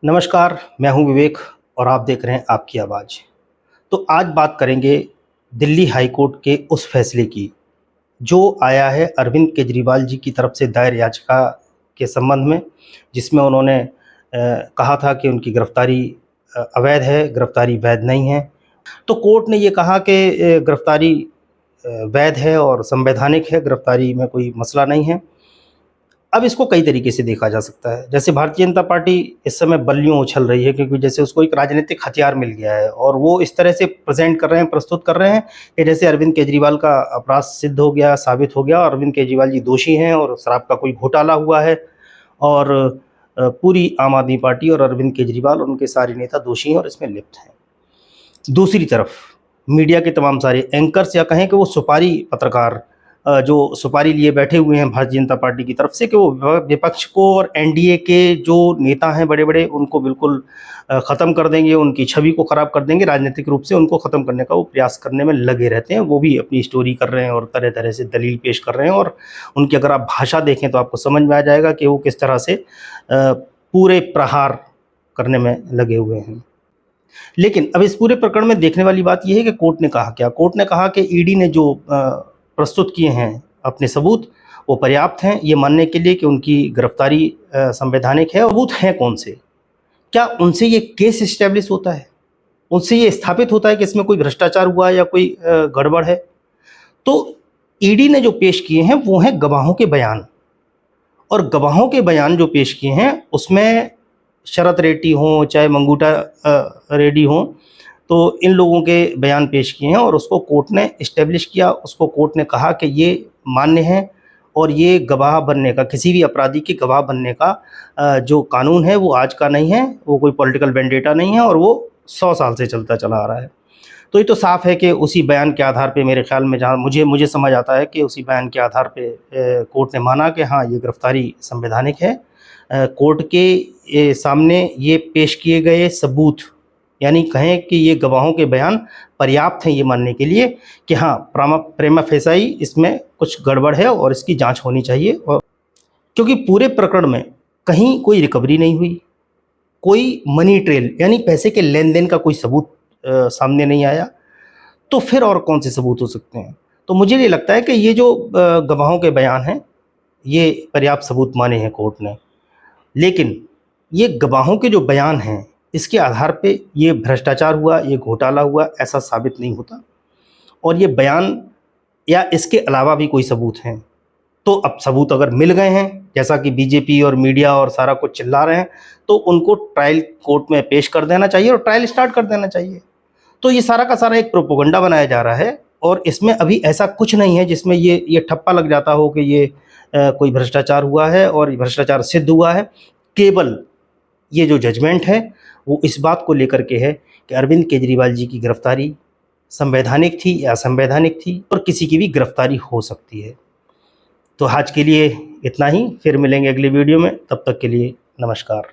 नमस्कार, मैं हूं विवेक और आप देख रहे हैं आपकी आवाज़। तो आज बात करेंगे दिल्ली हाई कोर्ट के उस फैसले की, जो आया है अरविंद केजरीवाल जी की तरफ से दायर याचिका के संबंध में, जिसमें उन्होंने कहा था कि उनकी गिरफ्तारी अवैध है, गिरफ्तारी वैध नहीं है। तो कोर्ट ने ये कहा कि गिरफ्तारी वैध है और संवैधानिक है, गिरफ्तारी में कोई मसला नहीं है। अब इसको कई तरीके से देखा जा सकता है। जैसे भारतीय जनता पार्टी इस समय बल्लियों उछल रही है, क्योंकि जैसे उसको एक राजनीतिक हथियार मिल गया है और वो इस तरह से प्रेज़ेंट कर रहे हैं, प्रस्तुत कर रहे हैं कि जैसे अरविंद केजरीवाल का अपराध सिद्ध हो गया, साबित हो गया और अरविंद केजरीवाल जी दोषी हैं और शराब का कोई घोटाला हुआ है और पूरी आम आदमी पार्टी और अरविंद केजरीवाल और उनके सारे नेता दोषी हैं और इसमें लिप्त हैं। दूसरी तरफ मीडिया के तमाम सारे एंकर्स या कहें कि वो सुपारी पत्रकार जो सुपारी लिए बैठे हुए हैं भारतीय जनता पार्टी की तरफ से कि वो विपक्ष को और एनडीए के जो नेता हैं बड़े-बड़े उनको बिल्कुल ख़त्म कर देंगे, उनकी छवि को ख़राब कर देंगे, राजनीतिक रूप से उनको ख़त्म करने का वो प्रयास करने में लगे रहते हैं। वो भी अपनी स्टोरी कर रहे हैं और तरह-तरह से दलील पेश कर रहे हैं और उनकी अगर आप भाषा देखें तो आपको समझ में आ जाएगा कि वो किस तरह से पूरे प्रहार करने में लगे हुए हैं। लेकिन अब इस पूरे प्रकरण में देखने वाली बात ये है कि कोर्ट ने कहा क्या? कोर्ट ने कहा कि ईडी ने जो प्रस्तुत किए हैं अपने सबूत, वो पर्याप्त हैं ये मानने के लिए कि उनकी गिरफ्तारी संवैधानिक है। सबूत हैं कौन से? क्या उनसे ये केस एस्टैब्लिश होता है? उनसे ये स्थापित होता है कि इसमें कोई भ्रष्टाचार हुआ है या कोई गड़बड़ है? तो ईडी ने जो पेश किए हैं वो हैं गवाहों के बयान, और गवाहों के बयान जो पेश किए हैं उसमें शरत रेड्डी हों चाहे मंगूटा रेड्डी हों, तो इन लोगों के बयान पेश किए हैं और उसको कोर्ट ने इस्टेब्लिश किया। उसको कोर्ट ने कहा कि ये मान्य है और ये गवाह बनने का, किसी भी अपराधी के गवाह बनने का जो कानून है वो आज का नहीं है, वो कोई पॉलिटिकल वेंडेटा नहीं है और वो 100 साल से चलता चला आ रहा है। तो ये तो साफ़ है कि उसी बयान के आधार पे मेरे ख़्याल में जहाँ मुझे समझ आता है कि उसी बयान के आधार पे कोर्ट ने माना कि हाँ, ये गिरफ्तारी संवैधानिक है। कोर्ट के सामने ये पेश किए गए सबूत, यानी कहें कि ये गवाहों के बयान पर्याप्त हैं ये मानने के लिए कि हाँ, प्रेमा फेसाई इसमें कुछ गड़बड़ है और इसकी जांच होनी चाहिए। और क्योंकि पूरे प्रकरण में कहीं कोई रिकवरी नहीं हुई, कोई मनी ट्रेल यानी पैसे के लेन-देन का कोई सबूत सामने नहीं आया, तो फिर और कौन से सबूत हो सकते हैं? तो मुझे ये लगता है कि ये जो गवाहों के बयान हैं, ये पर्याप्त सबूत माने हैं कोर्ट ने। लेकिन ये गवाहों के जो बयान हैं, इसके आधार पे ये भ्रष्टाचार हुआ, ये घोटाला हुआ, ऐसा साबित नहीं होता। और ये बयान या इसके अलावा भी कोई सबूत हैं, तो अब सबूत अगर मिल गए हैं, जैसा कि बीजेपी और मीडिया और सारा कुछ चिल्ला रहे हैं, तो उनको ट्रायल कोर्ट में पेश कर देना चाहिए और ट्रायल स्टार्ट कर देना चाहिए। तो ये सारा का सारा एक प्रोपेगेंडा बनाया जा रहा है और इसमें अभी ऐसा कुछ नहीं है जिसमें ये ठप्पा लग जाता हो कि ये कोई भ्रष्टाचार हुआ है और भ्रष्टाचार सिद्ध हुआ है। केवल ये जो जजमेंट है वो इस बात को लेकर के है कि अरविंद केजरीवाल जी की गिरफ्तारी संवैधानिक थी या असंवैधानिक थी और किसी की भी गिरफ्तारी हो सकती है। तो आज के लिए इतना ही, फिर मिलेंगे अगली वीडियो में, तब तक के लिए नमस्कार।